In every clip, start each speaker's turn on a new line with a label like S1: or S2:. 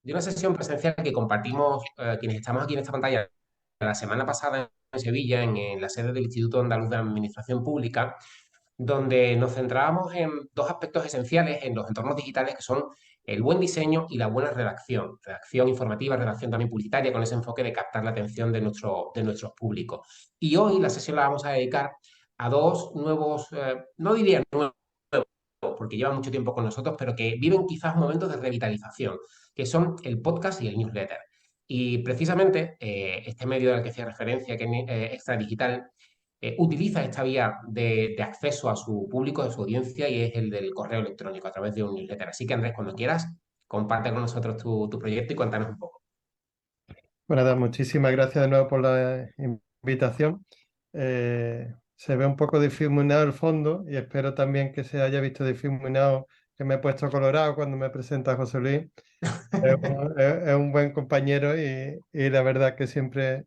S1: de una sesión presencial que compartimos quienes estamos aquí en esta pantalla la semana pasada en Sevilla, en la sede del Instituto Andaluz de Administración Pública, donde nos centrábamos en dos aspectos esenciales en los entornos digitales, que son el buen diseño y la buena redacción, redacción informativa, redacción también publicitaria, con ese enfoque de captar la atención de nuestros públicos. Y hoy la sesión la vamos a dedicar a dos nuevos, no diría nuevos, porque llevan mucho tiempo con nosotros, pero que viven quizás momentos de revitalización, que son el podcast y el newsletter. Y precisamente este medio al que hacía referencia, que es Extra Digital, utiliza esta vía de acceso a su público, a su audiencia, y es el del correo electrónico a través de un newsletter. Así que Andrés, cuando quieras, comparte con nosotros tu proyecto y cuéntanos un poco.
S2: Bueno, nada, muchísimas gracias de nuevo por la invitación. Se ve un poco difuminado el fondo y espero también que se haya visto difuminado que me he puesto colorado cuando me presenta José Luis. Es un buen compañero y la verdad que siempre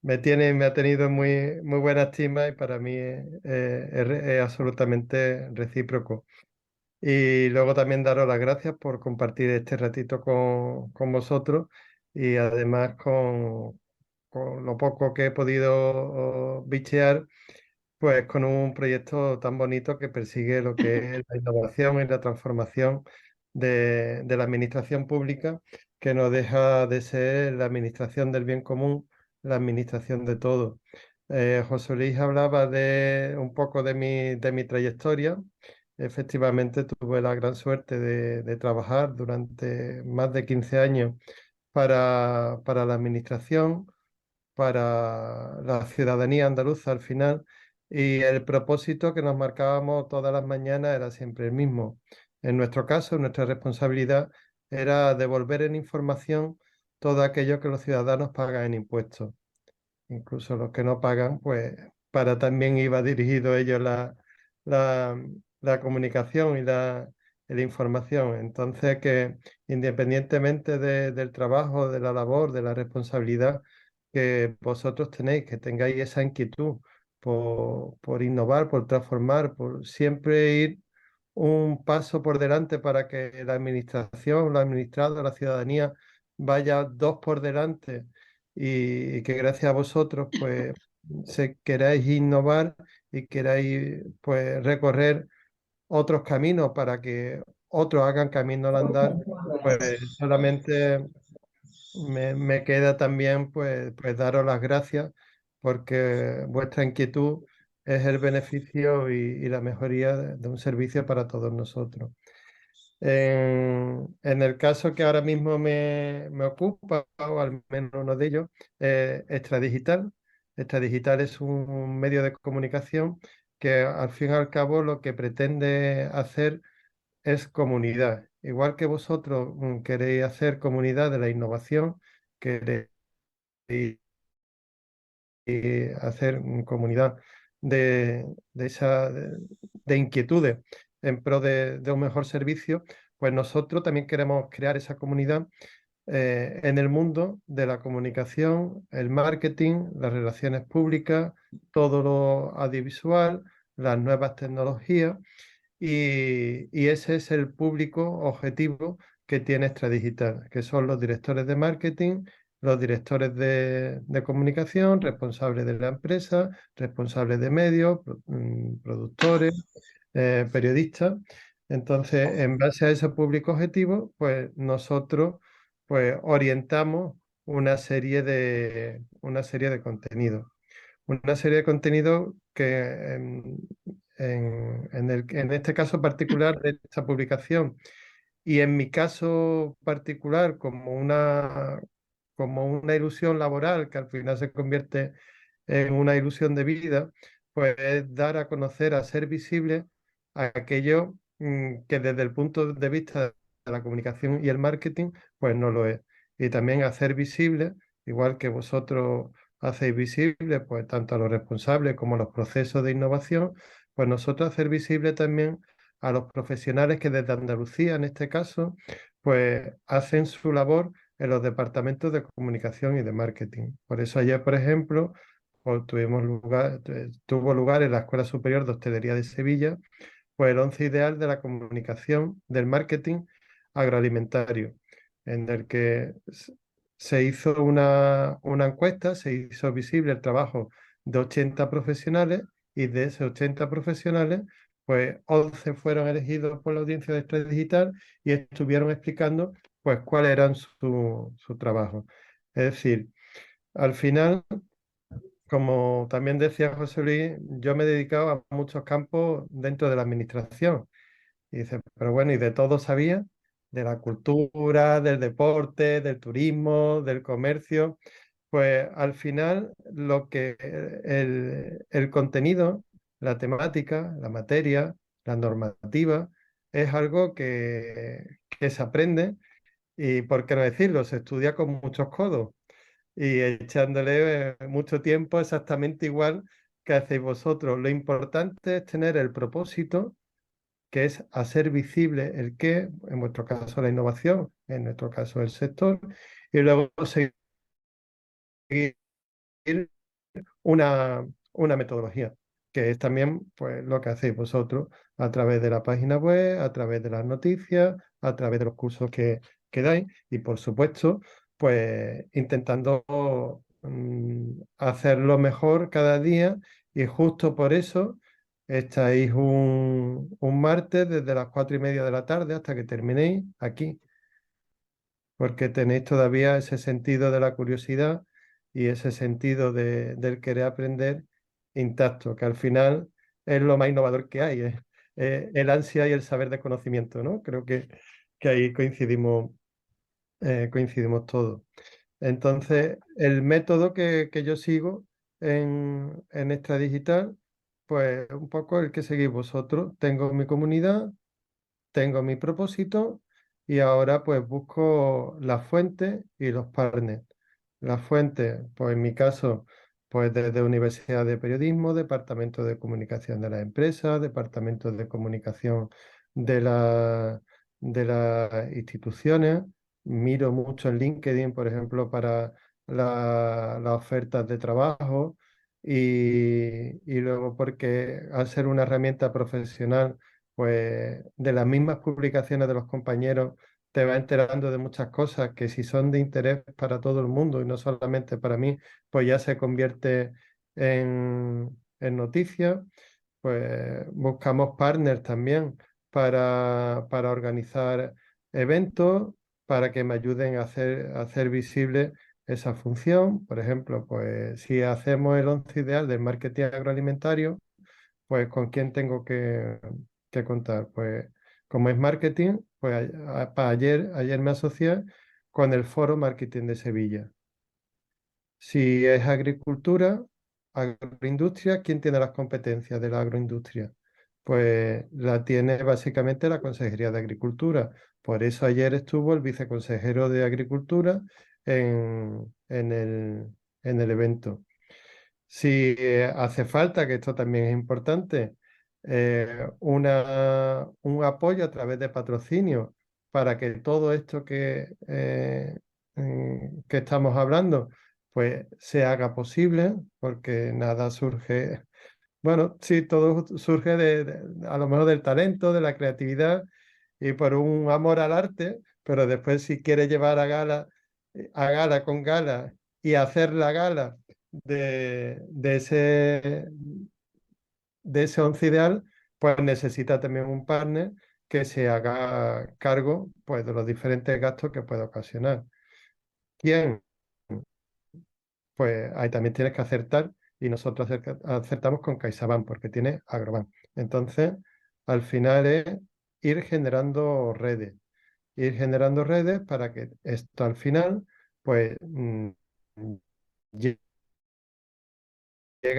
S2: me ha tenido muy buena estima y para mí es absolutamente recíproco. Y luego también daros las gracias por compartir este ratito con vosotros y además con lo poco que he podido bichear, pues con un proyecto tan bonito que persigue lo que es la innovación y la transformación de la administración pública, que no deja de ser la administración del bien común, la administración de todo. José Luis hablaba de un poco de mi trayectoria. Efectivamente, tuve la gran suerte de trabajar durante más de 15 años para la administración, para la ciudadanía andaluza al final, y el propósito que nos marcábamos todas las mañanas era siempre el mismo. En nuestro caso, nuestra responsabilidad era devolver en información todo aquello que los ciudadanos pagan en impuestos, incluso los que no pagan, pues para también iba dirigido ellos la, la comunicación y la información. Entonces, que independientemente del trabajo, de la labor, de la responsabilidad que vosotros tenéis, que tengáis esa inquietud por innovar, por transformar, por siempre ir un paso por delante para que la administración, los administrados, la ciudadanía vaya dos por delante y que gracias a vosotros pues queráis innovar y queráis pues recorrer otros caminos para que otros hagan camino al andar, pues solamente me queda también pues daros las gracias porque vuestra inquietud es el beneficio y la mejoría de un servicio para todos nosotros. En el caso que ahora mismo me ocupa, o al menos uno de ellos, Extradigital. Extradigital es un medio de comunicación que al fin y al cabo lo que pretende hacer es comunidad. Igual que vosotros queréis hacer comunidad de la innovación, queréis hacer comunidad de esa, de inquietudes en pro de un mejor servicio, pues nosotros también queremos crear esa comunidad en el mundo de la comunicación, el marketing, las relaciones públicas, todo lo audiovisual, las nuevas tecnologías y ese es el público objetivo que tiene Extradigital, que son los directores de marketing, los directores de comunicación, responsables de la empresa, responsables de medios, productores, periodistas. Entonces, en base a ese público objetivo, pues nosotros pues orientamos una serie de contenidos. Una serie de contenidos que en este caso particular de esta publicación y en mi caso particular como una ilusión laboral que al final se convierte en una ilusión de vida, pues es dar a conocer, a ser visible aquello que desde el punto de vista de la comunicación y el marketing, pues no lo es. Y también hacer visible, igual que vosotros hacéis visible, pues tanto a los responsables como a los procesos de innovación, pues nosotros hacer visible también a los profesionales que desde Andalucía, en este caso, pues hacen su labor en los departamentos de comunicación y de marketing. Por eso ayer, por ejemplo, pues, tuvo lugar en la Escuela Superior de Hostelería de Sevilla, pues el once ideal de la comunicación, del marketing agroalimentario. en el que se hizo una encuesta, se hizo visible el trabajo de 80 profesionales y de esos 80 profesionales, pues 11 fueron elegidos por la audiencia de Estrés Digital y estuvieron explicando pues cuáles eran su trabajo. Es decir, al final, como también decía José Luis, yo me he dedicado a muchos campos dentro de la administración. Y dice, pero bueno, y de todo sabía, de la cultura, del deporte, del turismo, del comercio. Pues al final lo que el contenido, la temática, la materia, la normativa, es algo que se aprende y, por qué no decirlo, se estudia con muchos codos y echándole mucho tiempo exactamente igual que hacéis vosotros. Lo importante es tener el propósito, que es hacer visible el qué, en vuestro caso la innovación, en nuestro caso el sector, y luego seguir una metodología, que es también pues, lo que hacéis vosotros a través de la página web, a través de las noticias, a través de los cursos que dais y por supuesto, pues intentando hacerlo mejor cada día y justo por eso estáis un martes desde las 4:30 de la tarde hasta que terminéis aquí porque tenéis todavía ese sentido de la curiosidad y ese sentido del querer aprender intacto, que al final es lo más innovador que hay, el ansia y el saber de conocimiento, ¿no? Creo que ahí coincidimos todos. Entonces, el método que yo sigo en Extra Digital, pues un poco el que seguís vosotros. Tengo mi comunidad, tengo mi propósito y ahora pues busco las fuentes y los partners. Las fuentes, pues en mi caso, pues desde Universidad de Periodismo, Departamento de Comunicación de las empresas, Departamento de Comunicación de de las instituciones. Miro mucho en LinkedIn, por ejemplo, para las ofertas de trabajo y luego porque al ser una herramienta profesional pues de las mismas publicaciones de los compañeros te vas enterando de muchas cosas que si son de interés para todo el mundo y no solamente para mí, pues ya se convierte en noticia. Pues buscamos partners también para organizar eventos, para que me ayuden a hacer visible esa función. Por ejemplo, pues si hacemos el 11 ideal del marketing agroalimentario, pues ¿con quién tengo que contar? Pues como es marketing, pues para ayer me asocié con el Foro Marketing de Sevilla. Si es agricultura, agroindustria, ¿quién tiene las competencias de la agroindustria? Pues la tiene básicamente la Consejería de Agricultura. Por eso ayer estuvo el viceconsejero de Agricultura en el evento. Si hace falta, que esto también es importante, un apoyo a través de patrocinio para que todo esto que estamos hablando pues se haga posible, porque nada surge, bueno, sí, todo surge a lo mejor del talento, de la creatividad y por un amor al arte, pero después si quiere llevar a gala con gala y hacer la gala de de ese once ideal, pues necesita también un partner que se haga cargo pues, de los diferentes gastos que puede ocasionar. ¿Quién? Pues ahí también tienes que acertar y nosotros acertamos con CaixaBank porque tiene Agrobank. Entonces, al final es ir generando redes, ir generando redes para que esto al final, pues llega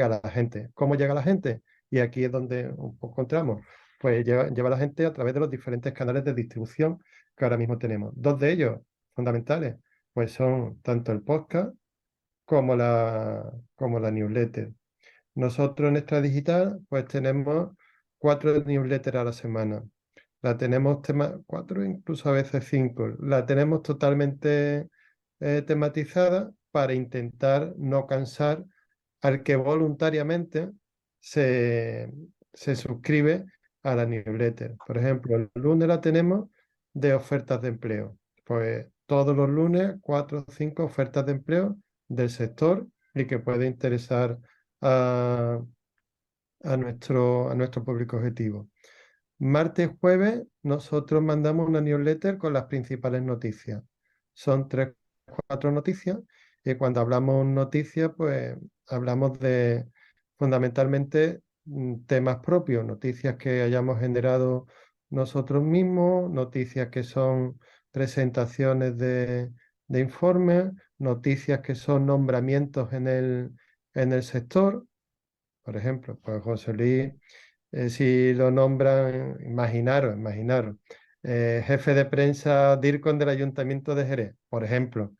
S2: a la gente. ¿Cómo llega a la gente? Y aquí es donde un poco entramos. Pues lleva a la gente a través de los diferentes canales de distribución que ahora mismo tenemos. Dos de ellos fundamentales, pues son tanto el podcast como la newsletter. Nosotros en Extra Digital, pues tenemos 4 newsletters a la semana. La tenemos cuatro, incluso a veces cinco. La tenemos totalmente tematizada para intentar no cansar al que voluntariamente se, se suscribe a la newsletter. Por ejemplo, el lunes la tenemos de ofertas de empleo. Pues todos los lunes 4 o 5 ofertas de empleo del sector y que puede interesar a, a nuestro público objetivo. Martes, jueves, nosotros mandamos una newsletter con las principales noticias. Son 3 o 4 noticias y cuando hablamos noticias, pues hablamos de fundamentalmente temas propios, noticias que hayamos generado nosotros mismos, noticias que son presentaciones de informes, noticias que son nombramientos en el sector. Por ejemplo, pues José Luis, si lo nombran, imaginaros, jefe de prensa DIRCON del Ayuntamiento de Jerez, por ejemplo,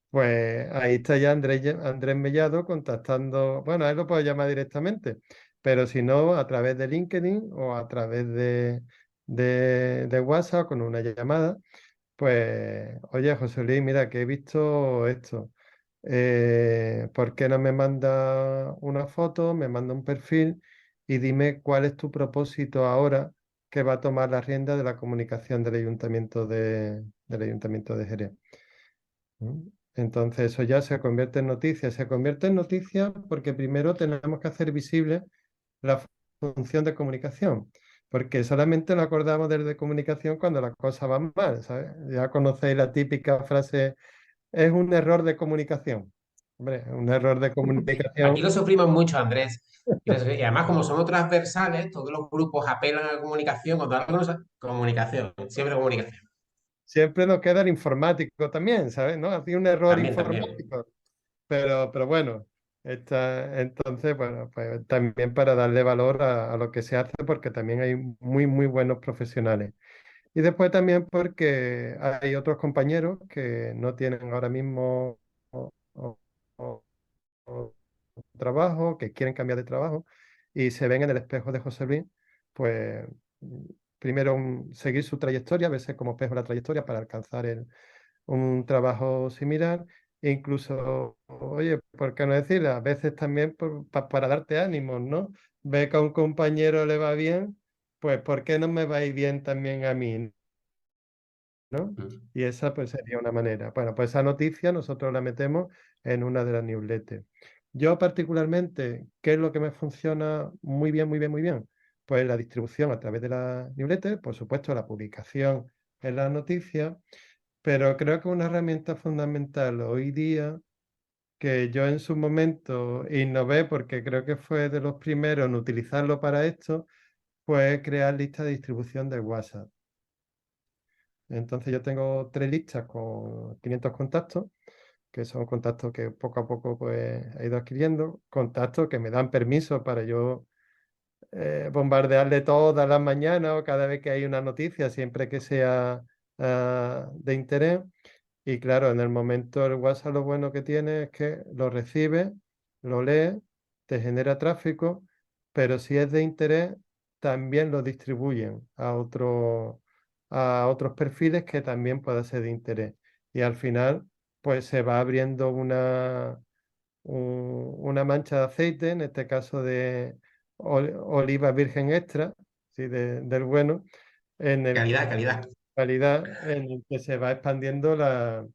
S2: pues ahí está ya Andrés Mellado contactando, bueno, a él lo puedo llamar directamente, pero si no, a través de LinkedIn o a través de WhatsApp con una llamada, pues, oye, José Luis, mira que he visto esto. ¿Por qué no me manda una foto, me manda un perfil y dime cuál es tu propósito ahora que va a tomar la rienda de la comunicación del Ayuntamiento de Jerez? ¿Mm? Entonces eso ya se convierte en noticia. Se convierte en noticia porque primero tenemos que hacer visible la función de comunicación, porque solamente nos acordamos de comunicación cuando las cosas van mal, ¿sabes? Ya conocéis la típica frase, es un error de comunicación. Hombre, un error de
S1: Sí, aquí
S2: comunicación
S1: lo sufrimos mucho, Andrés. Y además, como somos transversales, todos los grupos apelan a la comunicación. Cuando algo no comunicación, siempre comunicación.
S2: siempre nos queda el informático también, ¿sabes? ¿No? Hacía un error
S1: También, también.
S2: informático, pero bueno, entonces, bueno, pues también para darle valor a lo que se hace, porque también hay muy, muy buenos profesionales. Y después también porque hay otros compañeros que no tienen ahora mismo o- o- o- o trabajo, que quieren cambiar de trabajo y se ven en el espejo de José Luis, pues primero seguir su trayectoria, verse como espejo la trayectoria para alcanzar un trabajo similar. E incluso, oye, ¿por qué no decirle? A veces también para darte ánimos, ¿no? Ve que a un compañero le va bien, pues ¿por qué no me va a ir bien también a mí? ¿No?
S1: Mm.
S2: Y esa pues sería una manera. Bueno, pues esa noticia nosotros la metemos en una de las newsletters. Yo particularmente, ¿qué es lo que me funciona muy bien, muy bien, muy bien? Pues la distribución a través de la newsletter, por supuesto la publicación en las noticias, pero creo que una herramienta fundamental hoy día que yo en su momento innové porque creo que fue de los primeros en utilizarlo para esto, fue crear listas de distribución de WhatsApp. Entonces yo tengo 3 listas con 500 contactos, que son contactos que poco a poco pues he ido adquiriendo, contactos que me dan permiso para yo bombardearle todas las mañanas o cada vez que hay una noticia, siempre que sea de interés. Y claro, en el momento el WhatsApp lo bueno que tiene es que lo recibe, lo lee, te genera tráfico, pero si es de interés, también lo distribuyen a otros perfiles que también pueda ser de interés. Y al final, pues se va abriendo una mancha de aceite, en este caso de oliva virgen extra, sí, del bueno, en el
S1: Calidad, calidad.
S2: calidad en el que se va expandiendo la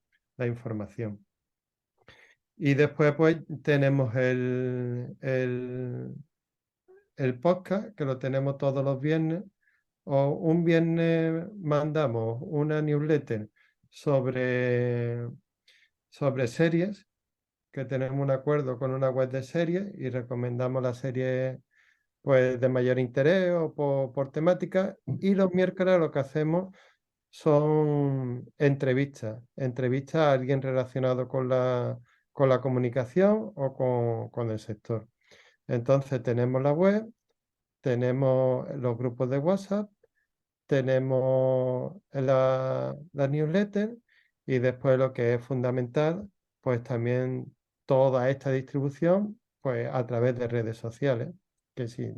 S2: información. Y después pues tenemos el podcast, que lo tenemos todos los viernes, o un viernes mandamos una newsletter sobre, sobre series, que tenemos un acuerdo con una web de series y recomendamos las series pues, de mayor interés o por temática. Y los miércoles lo que hacemos son entrevistas a alguien relacionado con la comunicación o con el sector. Entonces tenemos la web, tenemos los grupos de WhatsApp, tenemos la newsletter y después lo que es fundamental, pues también toda esta distribución pues a través de redes sociales, que sí,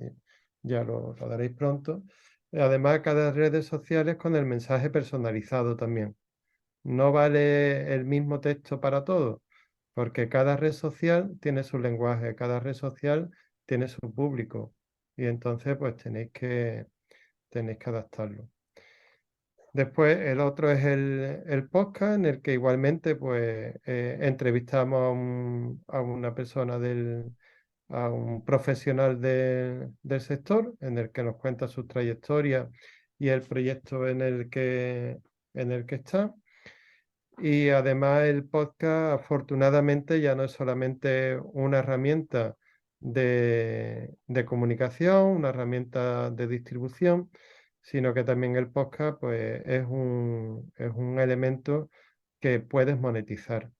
S2: ya lo daréis pronto. Además, cada redes sociales con el mensaje personalizado también. No vale el mismo texto para todos, porque cada red social tiene su lenguaje, cada red social tiene su público y entonces pues tenéis que adaptarlo. Después el otro es el podcast en el que igualmente pues entrevistamos a una persona a un profesional del sector en el que nos cuenta su trayectoria y el proyecto en el que está. Y además el podcast, afortunadamente, ya no es solamente una herramienta de comunicación, una herramienta de distribución, sino que también el podcast pues, es un elemento que puedes monetizar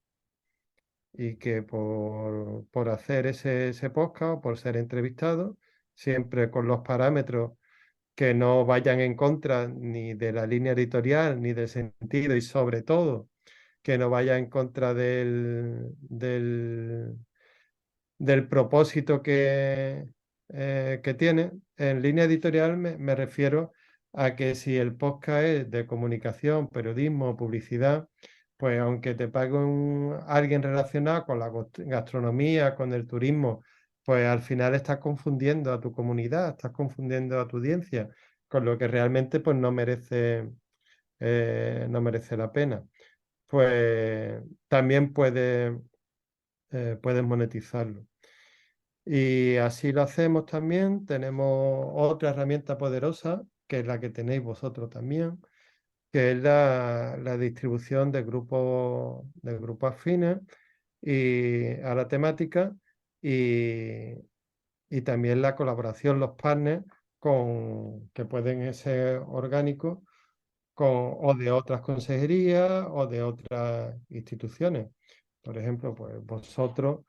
S2: y que por hacer ese podcast o por ser entrevistado, siempre con los parámetros que no vayan en contra ni de la línea editorial ni del sentido y sobre todo que no vaya en contra del propósito que tiene. En línea editorial me refiero a que si el podcast es de comunicación, periodismo, publicidad, pues aunque te pague alguien relacionado con la gastronomía, con el turismo, pues al final estás confundiendo a tu comunidad, estás confundiendo a tu audiencia, con lo que realmente pues no merece la pena. Pues también puedes monetizarlo. Y así lo hacemos también. Tenemos otra herramienta poderosa, que es la que tenéis vosotros también, que es la distribución de grupos afines y a la temática y, y también la colaboración, los partners que pueden ser orgánicos o de otras consejerías o de otras instituciones. Por ejemplo, pues vosotros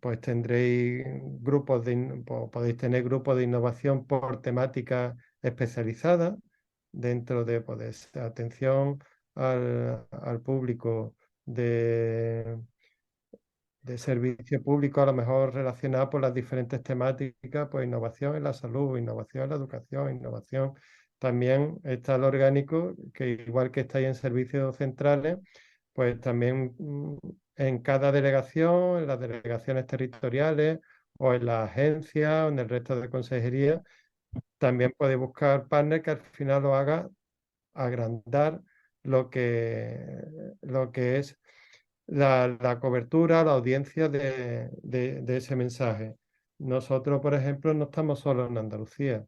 S2: pues tendréis podéis tener grupos de innovación por temática especializada dentro de pues, atención al público de servicio público, a lo mejor relacionado por las diferentes temáticas, pues innovación en la salud, innovación en la educación, innovación. También está el orgánico, que igual que está ahí en servicios centrales, pues también en cada delegación, en las delegaciones territoriales o en las agencias o en el resto de consejerías, también puede buscar partner que al final lo haga agrandar lo que es la cobertura, la audiencia de ese mensaje. Nosotros, por ejemplo, no estamos solo en Andalucía.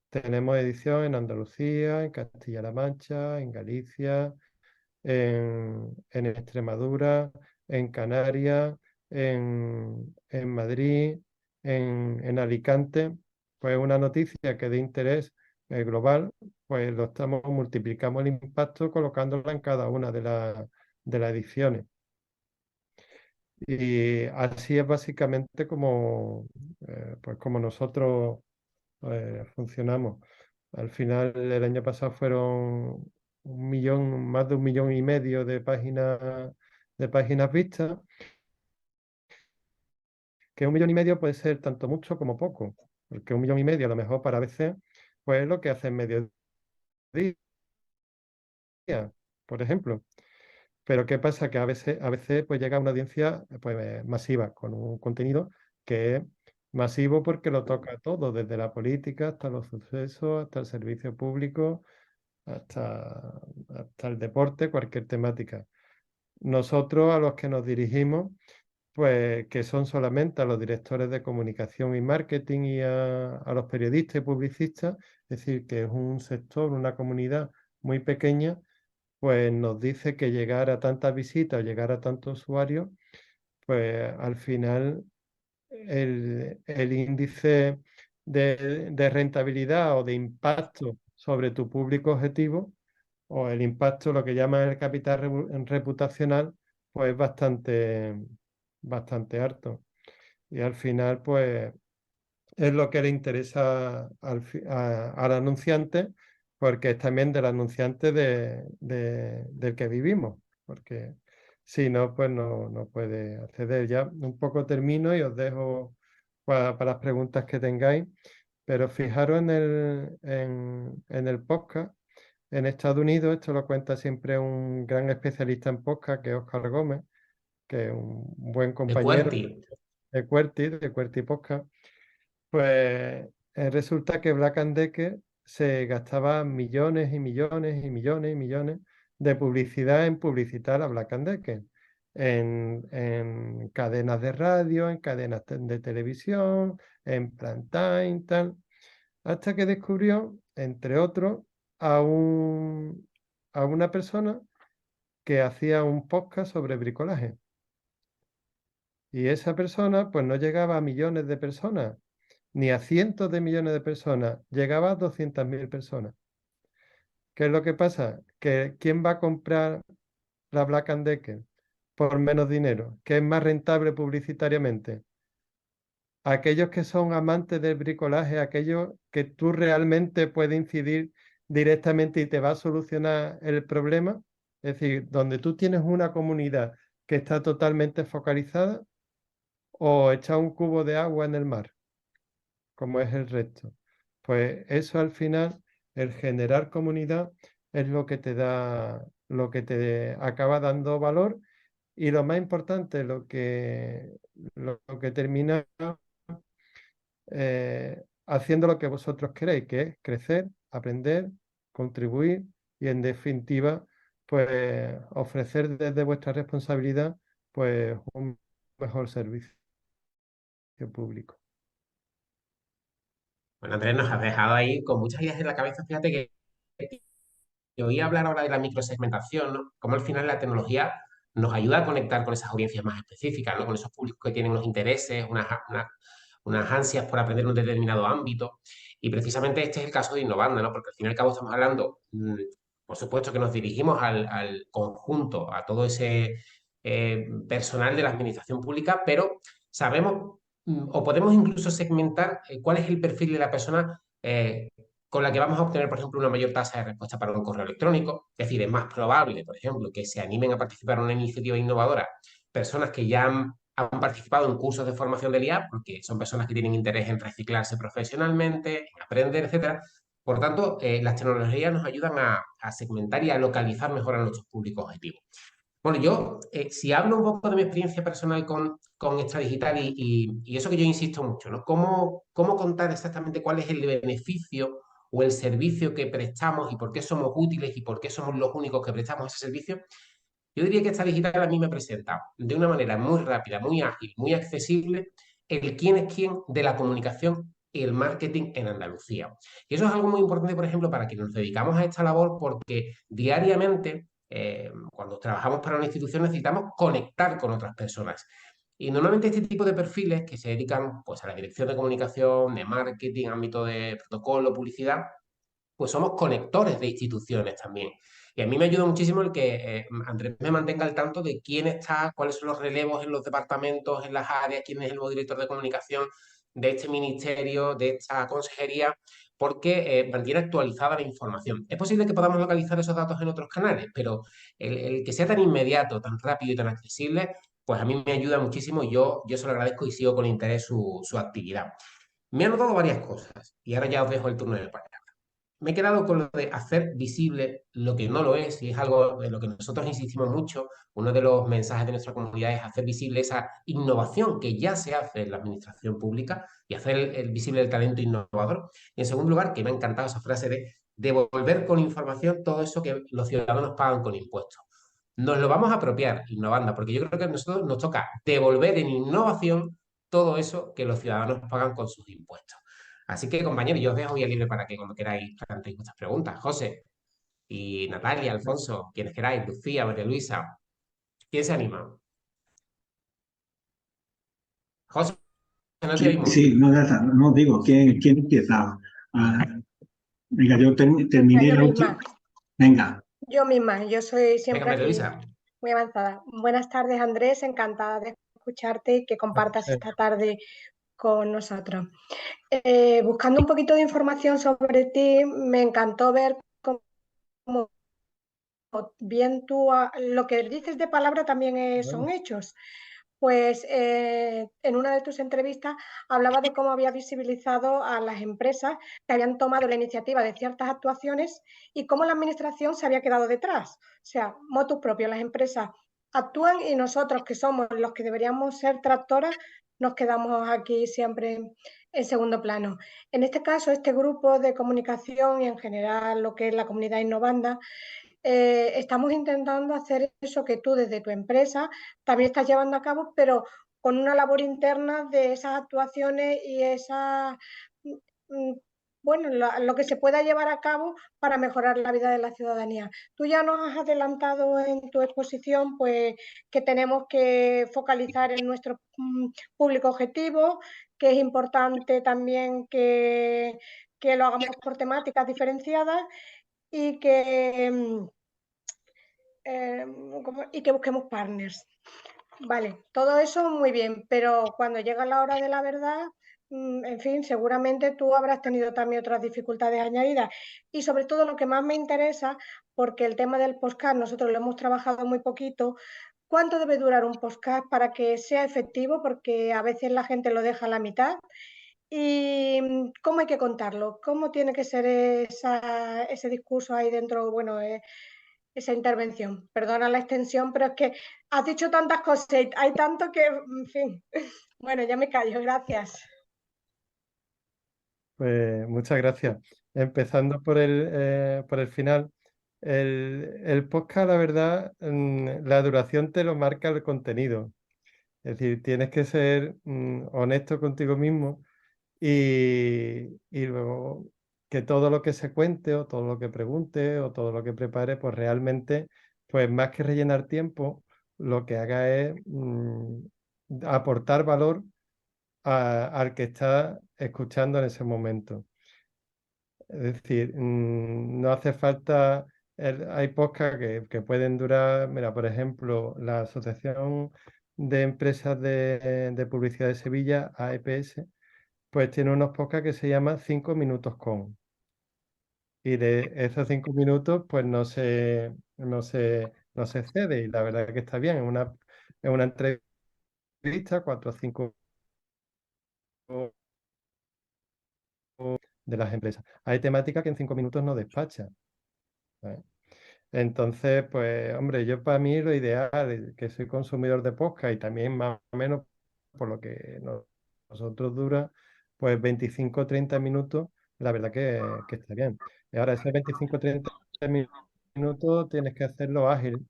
S2: Tenemos edición en Andalucía, en Castilla-La Mancha, en Galicia, en Extremadura, en Canarias, en Madrid, en Alicante. Pues una noticia que de interés global, pues multiplicamos el impacto colocándola en cada una de las ediciones. Y así es básicamente pues como nosotros funcionamos. Al final, el año pasado fueron más de 1,5 millones de páginas vistas, que 1,5 millones puede ser tanto mucho como poco, porque 1,5 millones a lo mejor para veces, pues es lo que hace en mediodía, por ejemplo. Pero ¿qué pasa? Que a veces pues llega una audiencia pues, masiva, con un contenido que es masivo porque lo toca todo, desde la política hasta los sucesos, hasta el servicio público, hasta el deporte, cualquier temática. Nosotros a los que nos dirigimos, pues que son solamente a los directores de comunicación y marketing y a los periodistas y publicistas, es decir, que es un sector, una comunidad muy pequeña, pues nos dice que llegar a tantas visitas o llegar a tantos usuarios, pues al final el índice de rentabilidad o de impacto sobre tu público objetivo o el impacto, lo que llaman el capital reputacional, pues es bastante alto. Y al final, pues es lo que le interesa al anunciante, porque es también del anunciante del que vivimos, porque si no, pues no puede acceder. Ya un poco termino y os dejo para las preguntas que tengáis, pero fijaros en el podcast. En Estados Unidos, esto lo cuenta siempre un gran especialista en podcast, que es Oscar Gómez, que es un buen
S1: De
S2: compañero
S1: QWERTY.
S2: de QWERTY Podcast. Pues resulta que Black and Decker se gastaban millones y millones y millones y millones de publicidad en publicitar a Black and Decker, en cadenas de radio, en cadenas de televisión, en prime time, tal, hasta que descubrió, entre otros, a, a una persona que hacía un podcast sobre bricolaje. Y esa persona pues no llegaba a millones de personas, ni a cientos de millones de personas, llegaba a 200.000 personas. ¿Qué es lo que pasa? Que ¿quién va a comprar la Black and Decker por menos dinero? ¿Qué es más rentable publicitariamente? Aquellos que son amantes del bricolaje, aquellos que tú realmente puedes incidir directamente y te va a solucionar el problema. Es decir, donde tú tienes una comunidad que está totalmente focalizada o echar un cubo de agua en el mar, como es el resto. Pues eso al final, el generar comunidad es lo que te da, lo que te acaba dando valor y lo más importante, lo que termina haciendo lo que vosotros queréis, que es crecer, aprender, contribuir y en definitiva, pues ofrecer desde vuestra responsabilidad, pues un mejor servicio público.
S1: Bueno, Andrés, nos has dejado ahí con muchas ideas en la cabeza. Fíjate que oí hablar ahora de la microsegmentación, ¿no? Cómo al final la tecnología nos ayuda a conectar con esas audiencias más específicas, ¿no? Con esos públicos que tienen unos intereses, unas ansias por aprender en un determinado ámbito. Y precisamente este es el caso de Innovanda, ¿no? Porque al fin y al cabo estamos hablando, por supuesto que nos dirigimos al conjunto, a todo ese personal de la administración pública, pero sabemos o podemos incluso segmentar cuál es el perfil de la persona con la que vamos a obtener, por ejemplo, una mayor tasa de respuesta para un correo electrónico. Es decir, es más probable, por ejemplo, que se animen a participar en una iniciativa innovadora personas que ya han participado en cursos de formación del IA, porque son personas que tienen interés en reciclarse profesionalmente, en aprender, etcétera. Por tanto, las tecnologías nos ayudan a segmentar y a localizar mejor a nuestros públicos objetivos. Bueno, yo, si hablo un poco de mi experiencia personal con Extra Digital y eso que yo insisto mucho, ¿no? ¿Cómo contar exactamente cuál es el beneficio o el servicio que prestamos y por qué somos útiles y por qué somos los únicos que prestamos ese servicio? Yo diría que esta digital a mí me presenta de una manera muy rápida, muy ágil, muy accesible, el quién es quién de la comunicación y el marketing en Andalucía. Y eso es algo muy importante, por ejemplo, para quienes nos dedicamos a esta labor, porque diariamente, cuando trabajamos para una institución, necesitamos conectar con otras personas. Y normalmente este tipo de perfiles que se dedican pues, a la dirección de comunicación, de marketing, ámbito de protocolo, publicidad, pues somos conectores de instituciones también. Y a mí me ayuda muchísimo el que Andrés me mantenga al tanto de quién está, cuáles son los relevos en los departamentos, en las áreas, quién es el nuevo director de comunicación de este ministerio, de esta consejería, porque mantiene actualizada la información. Es posible que podamos localizar esos datos en otros canales, pero el que sea tan inmediato, tan rápido y tan accesible, pues a mí me ayuda muchísimo. Yo se lo agradezco y sigo con interés su actividad. Me han notado varias cosas y ahora ya os dejo el turno de palabra. Me he quedado con lo de hacer visible lo que no lo es, y es algo en lo que nosotros insistimos mucho. Uno de los mensajes de nuestra comunidad es hacer visible esa innovación que ya se hace en la administración pública y hacer visible el talento innovador. Y en segundo lugar, que me ha encantado esa frase de devolver con información todo eso que los ciudadanos pagan con impuestos. Nos lo vamos a apropiar, Innovanda, porque yo creo que a nosotros nos toca devolver en innovación todo eso que los ciudadanos pagan con sus impuestos. Así que, compañeros, yo os dejo vía libre para que cuando queráis planteéis vuestras preguntas. José y Natalia, Alfonso, quienes queráis, Lucía, María Luisa, ¿quién se anima? José, no te
S3: Sí,
S1: oímos.
S3: sí, no, ya está. No digo, ¿quién empieza? Ah, venga, yo
S4: Venga,
S3: terminé
S4: yo
S3: la última.
S4: misma,
S3: Venga,
S4: yo soy
S1: Venga,
S4: siempre
S1: María
S4: aquí
S1: Luisa.
S4: muy avanzada. Buenas tardes, Andrés, encantada de escucharte y que compartas esta tarde con nosotros. Buscando un poquito de información sobre ti, me encantó ver cómo bien tú lo que dices de palabra también son
S2: Bueno,
S4: hechos. Pues en una de tus entrevistas hablaba de cómo había visibilizado a las empresas que habían tomado la iniciativa de ciertas actuaciones y cómo la administración se había quedado detrás. O sea, motus propio, las empresas actúan y nosotros, que somos los que deberíamos ser tractoras, nos quedamos aquí siempre en segundo plano. En este caso, este grupo de comunicación y en general lo que es la comunidad Innovanda, estamos intentando hacer eso que tú desde tu empresa también estás llevando a cabo, pero con una labor interna de esas actuaciones y esas, bueno, lo que se pueda llevar a cabo para mejorar la vida de la ciudadanía. Tú ya nos has adelantado en tu exposición, pues, que tenemos que focalizar en nuestro público objetivo, que es importante también que lo hagamos por temáticas diferenciadas y y que busquemos partners. Vale, todo eso muy bien, pero cuando llega la hora de la verdad, en fin, seguramente tú habrás tenido también otras dificultades añadidas. Y sobre todo lo que más me interesa, porque el tema del podcast nosotros lo hemos trabajado muy poquito, ¿cuánto debe durar un podcast para que sea efectivo? Porque a veces la gente lo deja a la mitad. ¿Y cómo hay que contarlo? ¿Cómo tiene que ser ese discurso ahí dentro? Bueno, esa intervención. Perdona la extensión, pero es que has dicho tantas cosas y hay tanto que, en fin. Bueno, ya me callo, gracias.
S2: Pues muchas gracias. Empezando por el final, el podcast, la verdad, la duración te lo marca el contenido. Es decir, tienes que ser honesto contigo mismo y luego que todo lo que se cuente o todo lo que pregunte o todo lo que prepare, pues realmente, pues más que rellenar tiempo, lo que haga es aportar valor al que está escuchando en ese momento. Es decir, no hace falta, hay podcasts que pueden durar, mira, por ejemplo, la Asociación de Empresas de Publicidad de Sevilla, AEPS, pues tiene unos podcasts que se llaman 5 minutos con. Y de esos 5 minutos, pues no se excede. Y la verdad es que está bien. Es una entrevista, 4 o 5 de las empresas. Hay temáticas que en 5 minutos no despachan, ¿sabes? Entonces, pues, hombre, yo para mí lo ideal, que soy consumidor de podcast y también más o menos por lo que nosotros dura, pues 25 o 30 minutos, la verdad que está bien. Y ahora, esos 25 o 30 minutos tienes que hacerlo ágil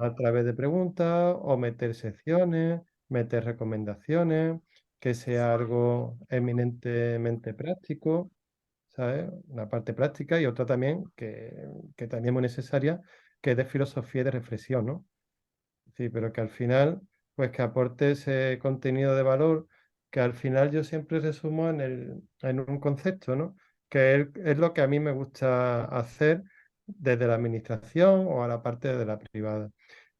S2: a través de preguntas o meter secciones, meter recomendaciones, que sea algo eminentemente práctico. ¿Sabes? Una parte práctica y otra también que también es muy necesaria, que es de filosofía y de reflexión, ¿no? Sí, pero que al final, pues que aporte ese contenido de valor, que al final yo siempre resumo en un concepto, ¿no? Que es lo que a mí me gusta hacer desde la administración o a la parte de la privada,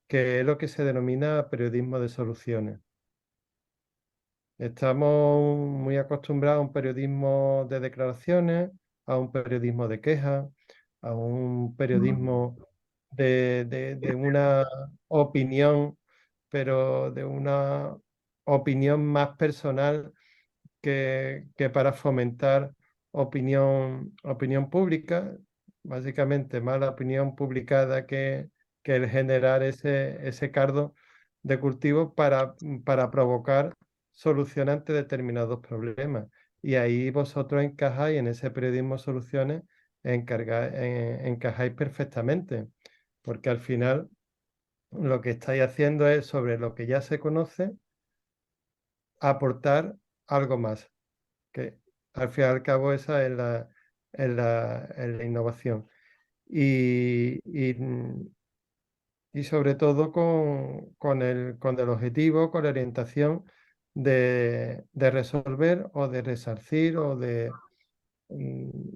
S2: que es lo que se denomina periodismo de soluciones. Estamos muy acostumbrados a un periodismo de declaraciones, a un periodismo de quejas, a un periodismo de una opinión, pero de una opinión más personal que para fomentar opinión pública, básicamente más la opinión publicada que el generar ese cardo de cultivo para provocar soluciones ante determinados problemas. Y ahí vosotros encajáis en ese periodismo soluciones, encajáis perfectamente, porque al final lo que estáis haciendo es sobre lo que ya se conoce, aportar algo más que al fin y al cabo esa es la innovación. Y sobre todo con el objetivo, con la orientación de resolver o de resarcir o de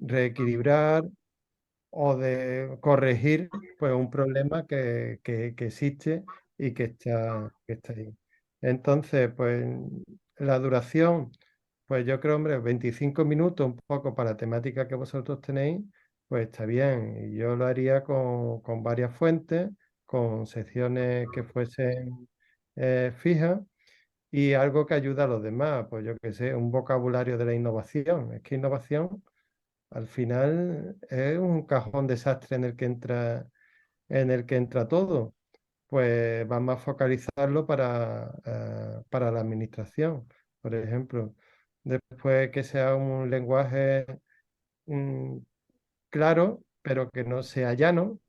S2: reequilibrar o de corregir pues, un problema que existe y que está ahí. Entonces, pues la duración. Pues yo creo, hombre, 25 minutos, un poco para la temática que vosotros tenéis, pues está bien. Y yo lo haría con varias fuentes, con secciones que fuesen fijas y algo que ayude a los demás. Pues yo qué sé, un vocabulario de la innovación. Es que innovación al final es un cajón desastre en el que entra todo. pues vamos a focalizarlo para la administración, por ejemplo. Después que sea un lenguaje mm, claro, pero que no sea llano.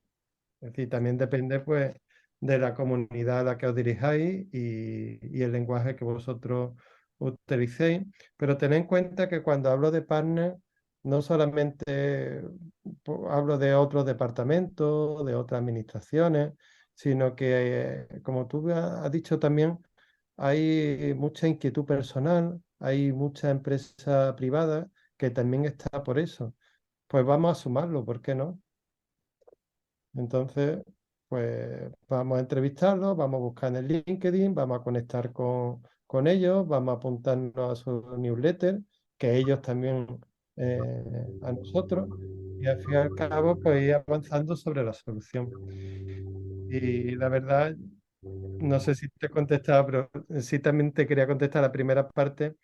S2: Es decir, también depende pues de la comunidad a la que os dirijáis y el lenguaje que vosotros utilicéis. Pero tened en cuenta que cuando hablo de partner, no solamente hablo de otros departamentos, de otras administraciones, sino que, como tú has dicho también, hay mucha inquietud personal, hay mucha empresa privada que también está por eso. Pues vamos a sumarlo, ¿por qué no? Entonces, pues vamos a entrevistarlos, vamos a buscar en el LinkedIn, vamos a conectar con ellos, vamos a apuntarnos a su newsletter, que ellos también a nosotros, y al fin y al cabo, pues ir avanzando sobre la solución. Y la verdad, no sé si te he contestado, pero sí también te quería contestar la primera parte,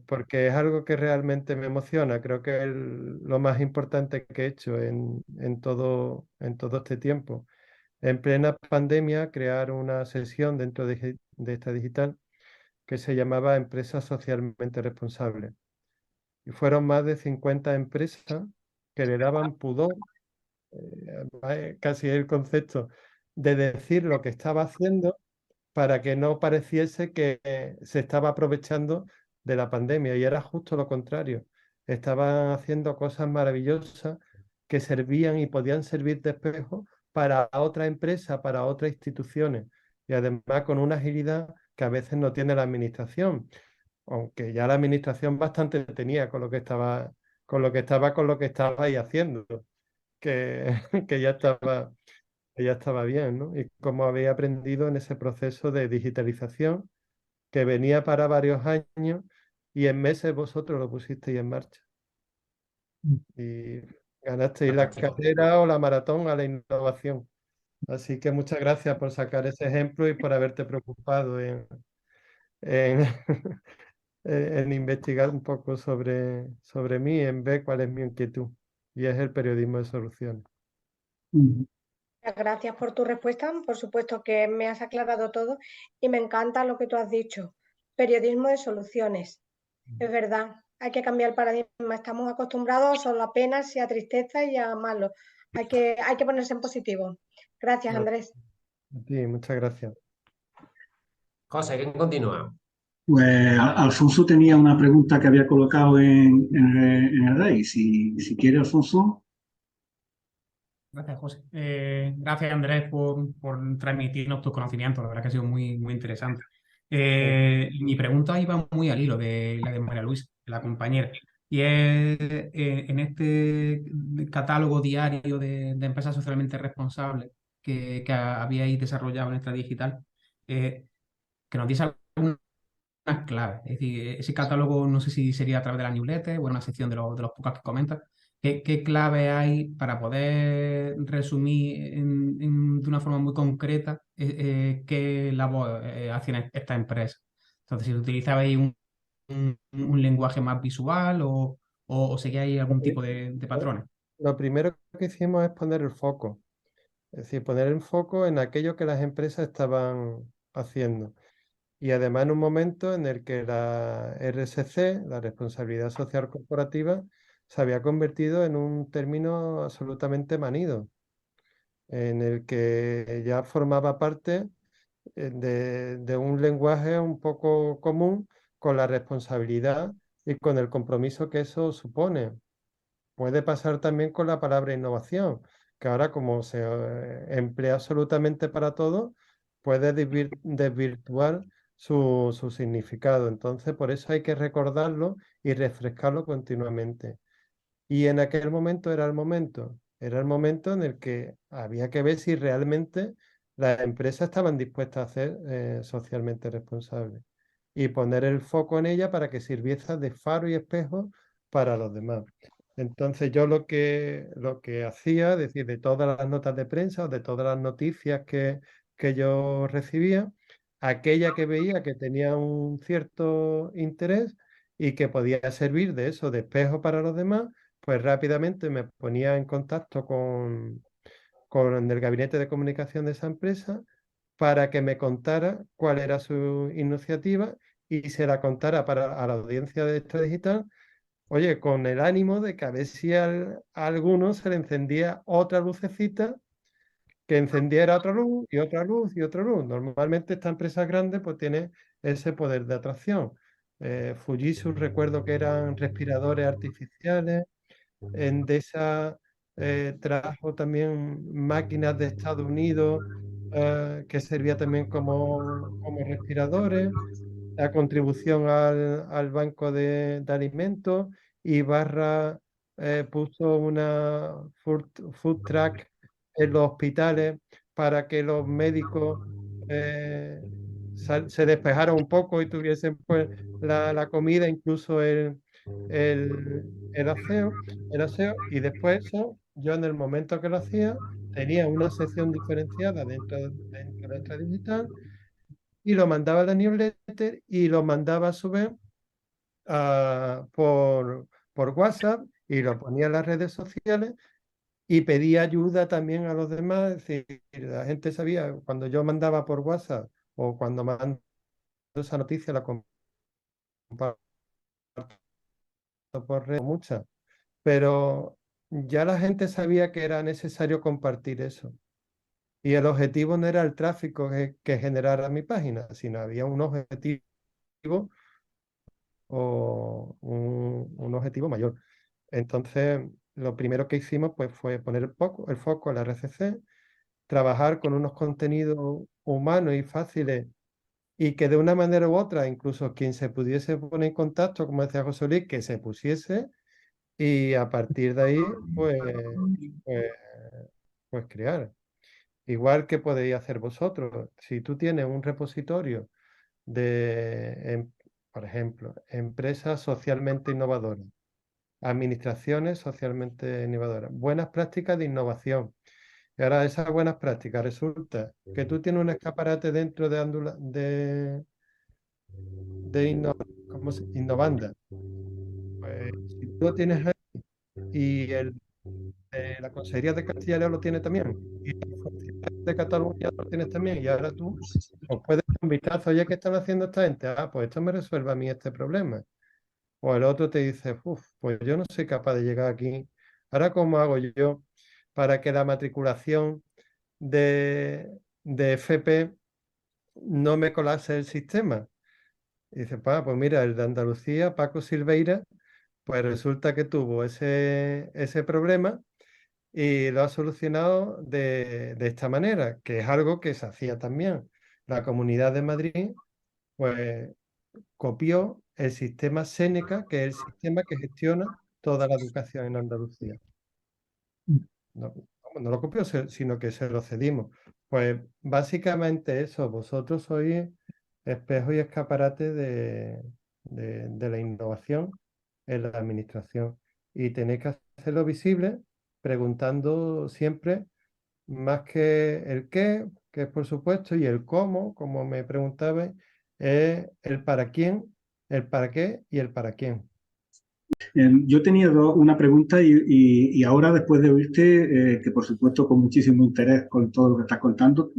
S2: porque es algo que realmente me emociona. Creo que es lo más importante que he hecho en todo este tiempo. En plena pandemia, crear una sesión dentro de esta digital que se llamaba Empresas Socialmente Responsables. Y fueron más de 50 empresas que le daban pudor, casi el concepto, de decir lo que estaba haciendo para que no pareciese que se estaba aprovechando de la pandemia. Y era justo lo contrario. Estaban haciendo cosas maravillosas que servían y podían servir de espejo para otra empresa, para otras instituciones. Y además con una agilidad que a veces no tiene la administración, aunque ya la administración bastante tenía con lo que estaba ahí haciendo, que, que ya estaba bien, ¿no? Y cómo había aprendido en ese proceso de digitalización que venía para varios años y en meses vosotros lo pusisteis en marcha y ganasteis la
S1: Fantástico.
S2: carrera o la maratón a la innovación. Así que muchas gracias por sacar ese ejemplo y por haberte preocupado en, en investigar un poco sobre mí, en ver cuál es mi inquietud. Y es el periodismo de soluciones.
S3: Mm.
S4: Gracias por tu respuesta. Por supuesto que me has aclarado todo y me encanta lo que tú has dicho. Periodismo de soluciones. Es verdad, hay que cambiar el paradigma. Estamos acostumbrados solo a penas y a tristeza y a malo. Hay que ponerse en positivo. Gracias,
S2: A
S4: Andrés.
S2: ti, muchas gracias.
S1: José, ¿quién continúa?
S3: Pues Alfonso tenía una pregunta que había colocado en el Rey. Si quiere, Alfonso.
S5: Gracias, José. Gracias, Andrés, por transmitirnos tus conocimientos. La verdad que ha sido muy, muy interesante. Mi pregunta iba muy al hilo de la de María Luisa, la compañera. Y es, en este catálogo diario de empresas socialmente responsables que habíais desarrollado en esta digital, que nos diese algunas claves. Es decir, ese catálogo no sé si sería a través de la newsletter o en una sección de los podcasts que comentas. ¿Qué clave hay para poder resumir de una forma muy concreta qué labor hacen estas empresas? Entonces, si utilizabais un lenguaje más visual o seguíais algún tipo de patrones.
S2: Lo primero que hicimos es poner el foco. Es decir, poner el foco en aquello que las empresas estaban haciendo. Y además en un momento en el que la RSC, la responsabilidad social corporativa, se había convertido en un término absolutamente manido, en el que ya formaba parte de un lenguaje un poco común con la responsabilidad y con el compromiso que eso supone. Puede pasar también con la palabra innovación, que ahora como se emplea absolutamente para todo, puede desvirtuar su significado. Entonces, por eso hay que recordarlo y refrescarlo continuamente. Y en aquel momento era el momento en el que había que ver si realmente las empresas estaban dispuestas a ser socialmente responsables y poner el foco en ella para que sirviese de faro y espejo para los demás. Entonces yo lo que hacía, es decir, de todas las notas de prensa o de todas las noticias que yo recibía, aquella que veía que tenía un cierto interés y que podía servir de eso, de espejo para los demás, pues rápidamente me ponía en contacto con el gabinete de comunicación de esa empresa para que me contara cuál era su iniciativa y se la contara a la audiencia de Extra Digital, oye, con el ánimo de que a ver si a alguno se le encendía otra lucecita, que encendiera otra luz y otra luz y otra luz. Normalmente estas empresas grandes pues tienen ese poder de atracción. Fujitsu recuerdo que eran respiradores artificiales. Endesa trajo también máquinas de Estados Unidos que servía también como respiradores. La contribución al banco de alimentos. Y Barra puso una food truck en los hospitales para que los médicos eh, se despejaran un poco y tuviesen pues la comida, incluso el aseo, y después eso, yo en el momento que lo hacía, tenía una sección diferenciada dentro de esta digital y lo mandaba a la newsletter y lo mandaba a su vez por WhatsApp y lo ponía en las redes sociales y pedía ayuda también a los demás. Es decir, la gente sabía cuando yo mandaba por WhatsApp o cuando mando esa noticia la comparto por redes, muchas, pero ya la gente sabía que era necesario compartir eso. Y el objetivo no era el tráfico que generara mi página, sino había un objetivo o un objetivo mayor. Entonces, lo primero que hicimos pues, fue poner el foco en la RCC, trabajar con unos contenidos humanos y fáciles y que de una manera u otra, incluso quien se pudiese poner en contacto, como decía José Luis, que se pusiese y a partir de ahí, pues, pues crear. Igual que podéis hacer vosotros. Si tú tienes un repositorio de, por ejemplo, empresas socialmente innovadoras, administraciones socialmente innovadoras, buenas prácticas de innovación. Y ahora esas buenas prácticas resulta que tú tienes un escaparate dentro de Innovanda. Pues, si tú lo tienes ahí y la Consejería de Castilla y León lo tiene también, y la Fundación de Cataluña lo tienes también, y ahora tú pues puedes dar un vistazo, oye, ¿qué están haciendo esta gente? Ah, pues esto me resuelve a mí este problema. O el otro te dice, uff, pues yo no soy capaz de llegar aquí. Ahora, ¿cómo hago yo para que la matriculación de FP no me colapse el sistema? Y dice, pues mira, el de Andalucía, Paco Silveira, pues resulta que tuvo ese problema y lo ha solucionado de esta manera, que es algo que se hacía también. La Comunidad de Madrid, pues copió el sistema Séneca, que es el sistema que gestiona toda la educación en Andalucía. No, no lo copió, sino que se lo cedimos. Pues básicamente eso, vosotros sois espejo y escaparate de la innovación en la administración y tenéis que hacerlo visible preguntando siempre más que el qué, que es por supuesto, y el cómo, como me preguntabais, es el para quién, el para qué y el para quién.
S3: Yo tenía una pregunta y ahora, después de oírte, que por supuesto con muchísimo interés con todo lo que estás contando,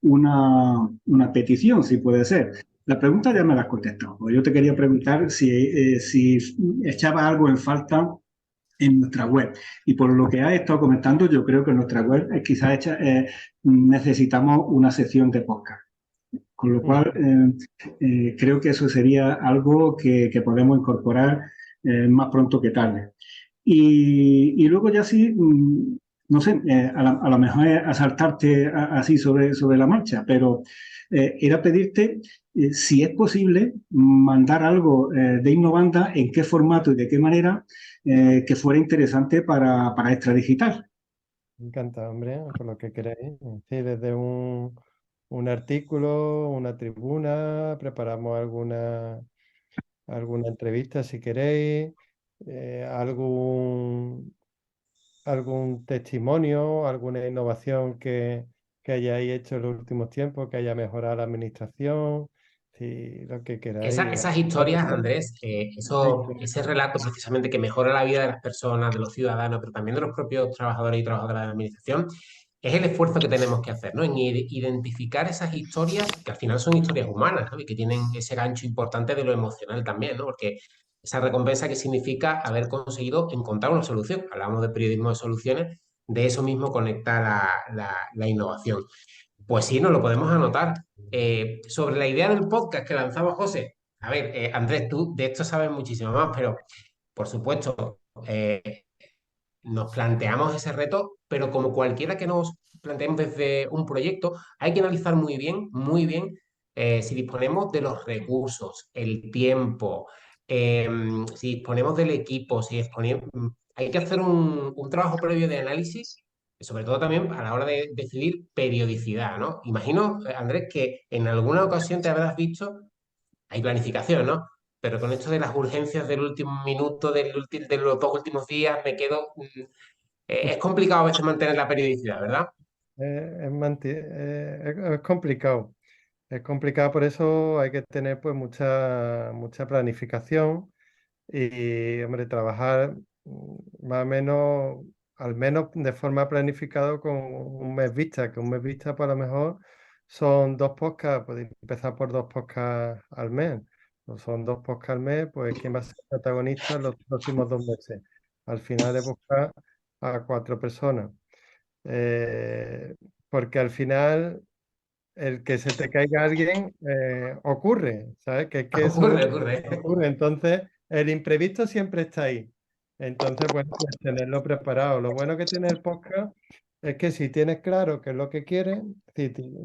S3: una petición, si puede ser. La pregunta ya me la has contestado. Pues yo te quería preguntar si echaba algo en falta en nuestra web. Y por lo que has estado comentando, yo creo que en nuestra web quizás necesitamos una sección de podcast. Con lo cual, creo que eso sería algo que podemos incorporar más pronto que tarde. Y luego ya sí, no sé, a lo mejor es asaltarte así sobre la marcha, pero era pedirte si es posible mandar algo de Innovanda, en qué formato y de qué manera, que fuera interesante para Extra Digital.
S2: Encantado, hombre, por lo que queréis. Sí, desde un artículo, una tribuna, preparamos alguna entrevista si queréis, algún testimonio, alguna innovación que hayáis hecho en los últimos tiempos, que haya mejorado la administración, si lo que queráis.
S1: Esas historias, Andrés, ese relato precisamente que mejora la vida de las personas, de los ciudadanos, pero también de los propios trabajadores y trabajadoras de la administración, es el esfuerzo que tenemos que hacer, ¿no? En identificar esas historias que al final son historias humanas, ¿no? Y que tienen ese gancho importante de lo emocional también, ¿no? Porque esa recompensa que significa haber conseguido encontrar una solución. Hablamos de periodismo de soluciones, de eso mismo conecta la innovación. Pues sí, nos lo podemos anotar. Sobre la idea del podcast que lanzaba José, a ver, Andrés, tú de esto sabes muchísimo más, pero por supuesto, nos planteamos ese reto, pero como cualquiera que nos planteemos desde un proyecto, hay que analizar muy bien, si disponemos de los recursos, el tiempo, si disponemos del equipo, si disponemos, hay que hacer un trabajo previo de análisis, sobre todo también a la hora de decidir periodicidad, ¿no? Imagino, Andrés, que en alguna ocasión te habrás visto, hay planificación, ¿no? Pero con esto de las urgencias del último minuto, de los 2 últimos días, me quedo. Es complicado a veces mantener la periodicidad, ¿verdad?
S2: Es complicado. Es complicado, por eso hay que tener pues mucha planificación y, hombre, trabajar más o menos, al menos de forma planificada con un mes vista, que un mes vista pues a lo mejor son 2 podcasts, puede empezar por 2 podcasts al mes. O son 2 podcasts al mes, pues ¿quién va a ser protagonista en los próximos 2 meses? Al final es buscar a 4 personas. Eh, Porque al final el que se te caiga alguien ocurre, ¿sabes? Que es que eso
S1: Ocurre, ocurre.
S2: ocurre. Entonces, el imprevisto siempre está ahí. Entonces, bueno, pues tenerlo preparado. Lo bueno que tiene el podcast es que si tienes claro qué es lo que quieres,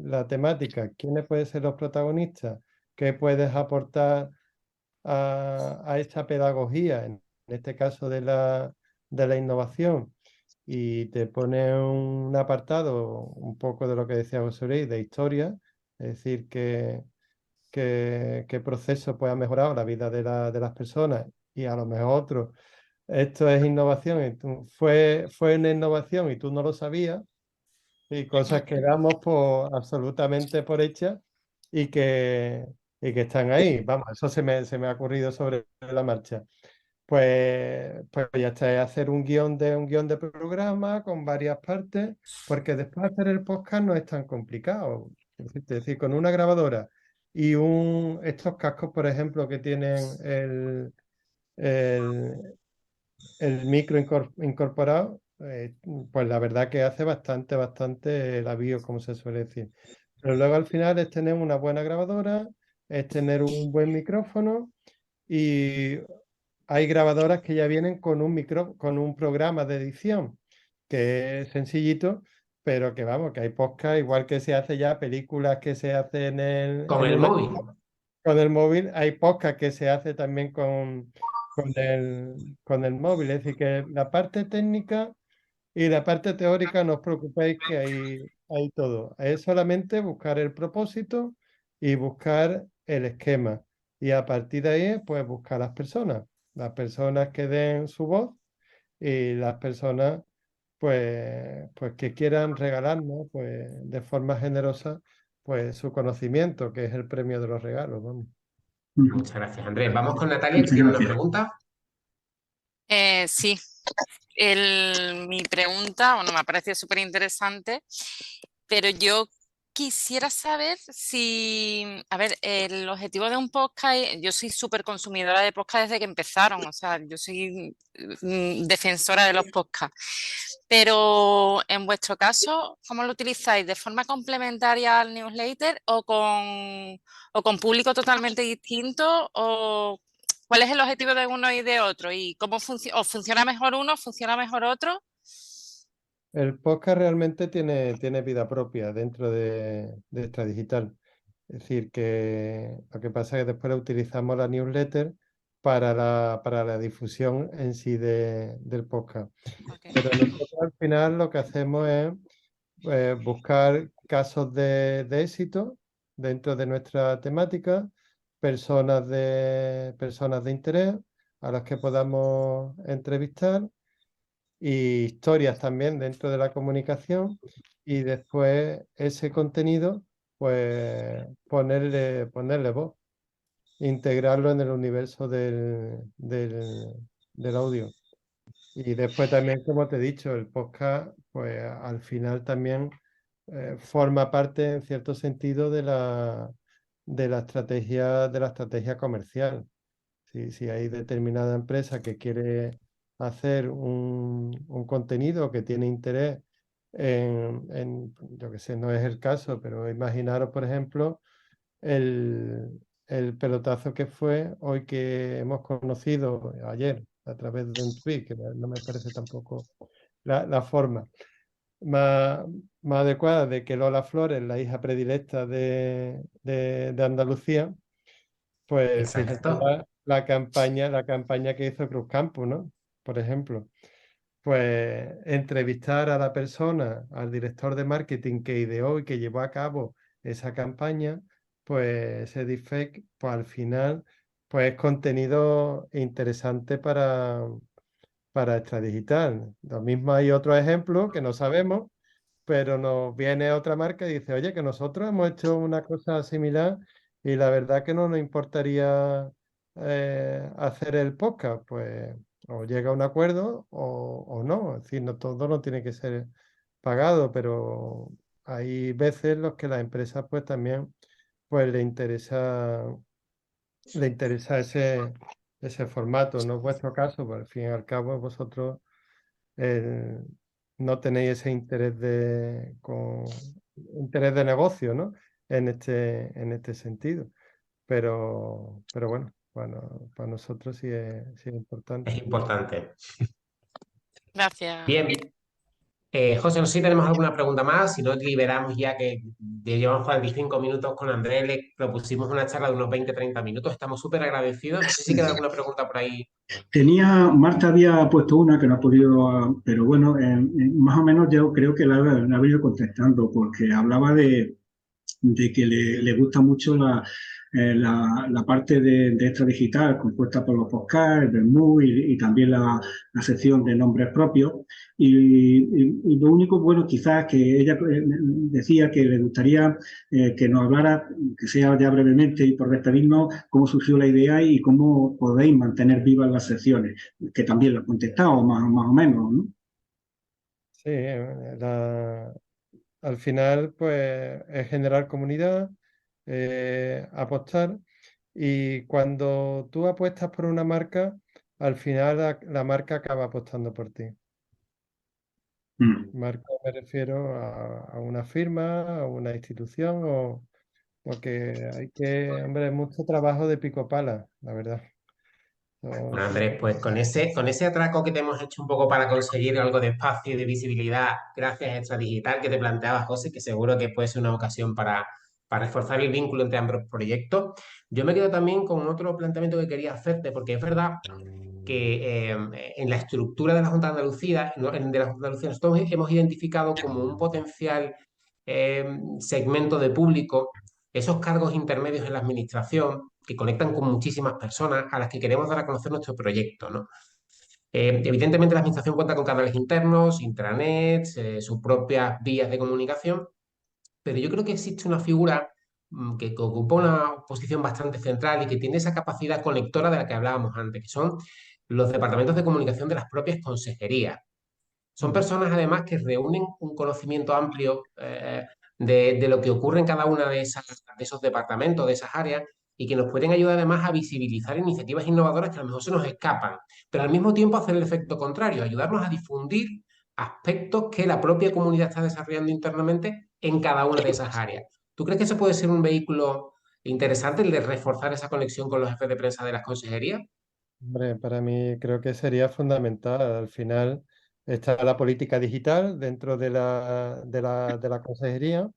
S2: la temática, quiénes pueden ser los protagonistas, qué puedes aportar a esta pedagogía, en este caso de la innovación, y te pone un apartado un poco de lo que decía José Luis, de historia, es decir, qué proceso pues, ha mejorado la vida de las personas y a lo mejor otro. Esto es innovación, fue una innovación y tú no lo sabías, y cosas que damos por absolutamente por hechas y que están ahí. Vamos, eso se me ha ocurrido sobre la marcha. Pues ya está, es hacer un guión de programa con varias partes, porque después hacer el podcast no es tan complicado. Es decir, con una grabadora y estos cascos, por ejemplo, que tienen el, el micro incorporado, pues la verdad que hace bastante la bio, como se suele decir. Pero luego al final es tener una buena grabadora, es tener un buen micrófono y hay grabadoras que ya vienen con un programa de edición que es sencillito, pero que vamos, que hay podcast, igual que se hace ya películas que se hacen
S1: Con
S2: en
S1: el
S2: una
S1: móvil.
S2: con el móvil, hay podcast que se hace también con el móvil. Es decir, que la parte técnica y la parte teórica no os preocupéis que hay todo. Es solamente buscar el propósito y buscar el esquema. Y a partir de ahí, pues buscar las personas que den su voz y las personas pues que quieran regalarnos pues, de forma generosa pues su conocimiento, que es el premio de los regalos. Vamos.
S1: Muchas gracias, Andrés. Vamos con Natalia, que
S3: Muchas
S1: tiene una
S3: gracias.
S1: pregunta.
S6: Sí, mi pregunta, bueno, me ha parecido súper interesante, pero yo quisiera saber si, a ver, el objetivo de un podcast, yo soy súper consumidora de podcast desde que empezaron, o sea, yo soy defensora de los podcasts, pero en vuestro caso, ¿cómo lo utilizáis? ¿De forma complementaria al newsletter o con público totalmente distinto? ¿O cuál es el objetivo de uno y de otro? ¿Y cómo funciona mejor uno, funciona mejor otro?
S2: El podcast realmente tiene vida propia dentro de Extra Digital. Es decir, que lo que pasa es que después utilizamos la newsletter para la difusión en sí del podcast.
S6: Ok.
S2: Pero nosotros al final lo que hacemos es buscar casos de éxito dentro de nuestra temática, personas de interés a las que podamos entrevistar y historias también dentro de la comunicación y después ese contenido, pues ponerle voz, integrarlo en el universo del audio. Y después también, como te he dicho, el podcast pues al final también forma parte, en cierto sentido, de la estrategia comercial. Si hay determinada empresa que quiere hacer un contenido que tiene interés yo que sé, no es el caso, pero imaginaros, por ejemplo, el pelotazo que fue hoy que hemos conocido ayer a través de un tweet, que no me parece tampoco la forma más, más adecuada de que Lola Flores, la hija predilecta de Andalucía, pues fíjate
S1: Exacto.
S2: la campaña que hizo Cruz Campo, ¿no? Por ejemplo, pues entrevistar a la persona, al director de marketing que ideó y que llevó a cabo esa campaña, pues ese deepfake, pues al final, pues es contenido interesante para Extradigital. Lo mismo hay otros ejemplos que no sabemos, pero nos viene otra marca y dice, oye, que nosotros hemos hecho una cosa similar y la verdad que no nos importaría hacer el podcast, pues o llega a un acuerdo o no, es decir, no todo no tiene que ser pagado, pero hay veces los que las empresas pues también pues le interesa ese formato, no es vuestro caso, pues al fin y al cabo vosotros eh, no tenéis ese interés de negocio, ¿no? En este sentido. Pero bueno, para nosotros sí es importante.
S1: Es importante.
S6: Gracias.
S1: Bien, José, no sé si tenemos alguna pregunta más, si no liberamos ya que llevamos 45 minutos con Andrés, le propusimos una charla de unos 20-30 minutos, estamos súper agradecidos, no sé si queda alguna pregunta por ahí.
S3: Marta había puesto una que no ha podido, pero bueno, más o menos yo creo que la ha ido contestando, porque hablaba de que le gusta mucho la parte de extra digital compuesta por los podcasts, el Bermú y también la sección de nombres propios. Y lo único, bueno, quizás que ella decía que le gustaría que nos hablara, que sea ya brevemente y por despedirnos, cómo surgió la idea y cómo podéis mantener vivas las secciones, que también lo he contestado más o menos, ¿no?
S2: Sí, al final, pues es generar comunidad, apostar. Y cuando tú apuestas por una marca, al final la marca acaba apostando por ti.
S3: Mm.
S2: Marca me refiero a una firma, a una institución, porque hay hombre, mucho trabajo de pico pala, la verdad.
S1: Bueno,
S2: So,
S1: Andrés, pues con ese atraco que te hemos hecho un poco para conseguir algo de espacio y de visibilidad, gracias a Extra Digital que te planteaba José, que seguro que puede ser una ocasión para reforzar el vínculo entre ambos proyectos. Yo me quedo también con otro planteamiento que quería hacerte, porque es verdad que en la estructura de la Junta de Andalucía, de la Junta de Andalucía, nosotros hemos identificado como un potencial segmento de público esos cargos intermedios en la administración que conectan con muchísimas personas a las que queremos dar a conocer nuestro proyecto, ¿no? Evidentemente la administración cuenta con canales internos, intranets, sus propias vías de comunicación, pero yo creo que existe una figura que ocupa una posición bastante central y que tiene esa capacidad conectora de la que hablábamos antes, que son los departamentos de comunicación de las propias consejerías. Son
S2: ujú.
S1: personas además que reúnen un conocimiento amplio de lo que ocurre en cada una de esos departamentos, de esas áreas, y que nos pueden ayudar además a visibilizar iniciativas innovadoras que a lo mejor se nos escapan, pero al mismo tiempo hacer el efecto contrario, ayudarnos a difundir aspectos que la propia comunidad está desarrollando internamente en cada una de esas áreas. ¿Tú crees que eso puede ser un vehículo interesante, el de reforzar esa conexión con los jefes de prensa de las consejerías?
S2: Hombre, para mí creo que sería fundamental. Al final está la política digital dentro de la consejería,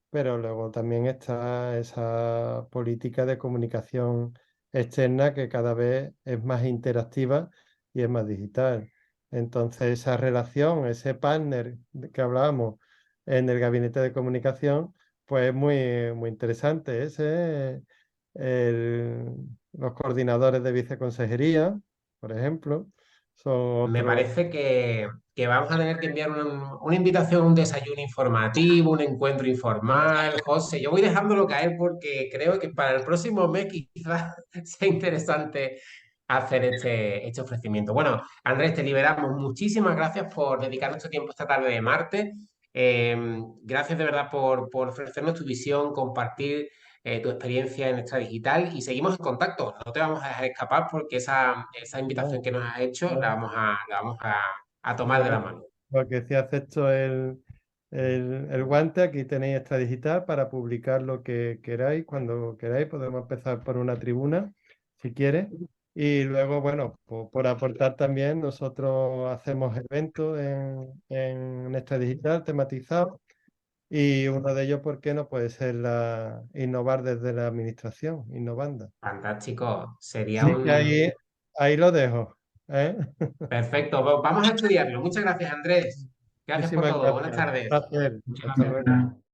S2: pero luego también está esa política de comunicación externa que cada vez es más interactiva y es más digital. Entonces, esa relación, ese partner que hablábamos en el gabinete de comunicación, pues es muy interesante. El- los coordinadores de viceconsejería, por ejemplo, son
S1: Me
S2: otros.
S1: parece que vamos a tener que enviar una invitación a un desayuno informativo, un encuentro informal. José, yo voy dejándolo caer porque creo que para el próximo mes quizás sea interesante hacer este ofrecimiento. Bueno, Andrés, te liberamos. Muchísimas gracias por dedicarnos tu tiempo esta tarde de martes. Gracias de verdad por ofrecernos tu visión, compartir tu experiencia en Extra Digital y seguimos en contacto. No te vamos a dejar escapar porque esa invitación que nos has hecho la vamos a tomar de la mano.
S2: Porque si acepto el guante, aquí tenéis Extra Digital para publicar lo que queráis, cuando queráis. Podemos empezar por una tribuna, si quieres. Y luego, bueno, por aportar también, nosotros hacemos eventos en Extra Digital tematizados. Y uno de ellos, ¿por qué no? Puede ser innovar desde la administración, innovando.
S1: Fantástico. Sería
S2: Así que ahí lo dejo, ¿eh?
S1: Perfecto. Vamos a estudiarlo. Muchas gracias, Andrés. Gracias por
S2: Muchísimas
S1: todo. Buenas
S2: gracias.
S1: tardes.
S2: Placer.
S5: Muchas
S2: Hasta
S5: gracias.
S2: luego.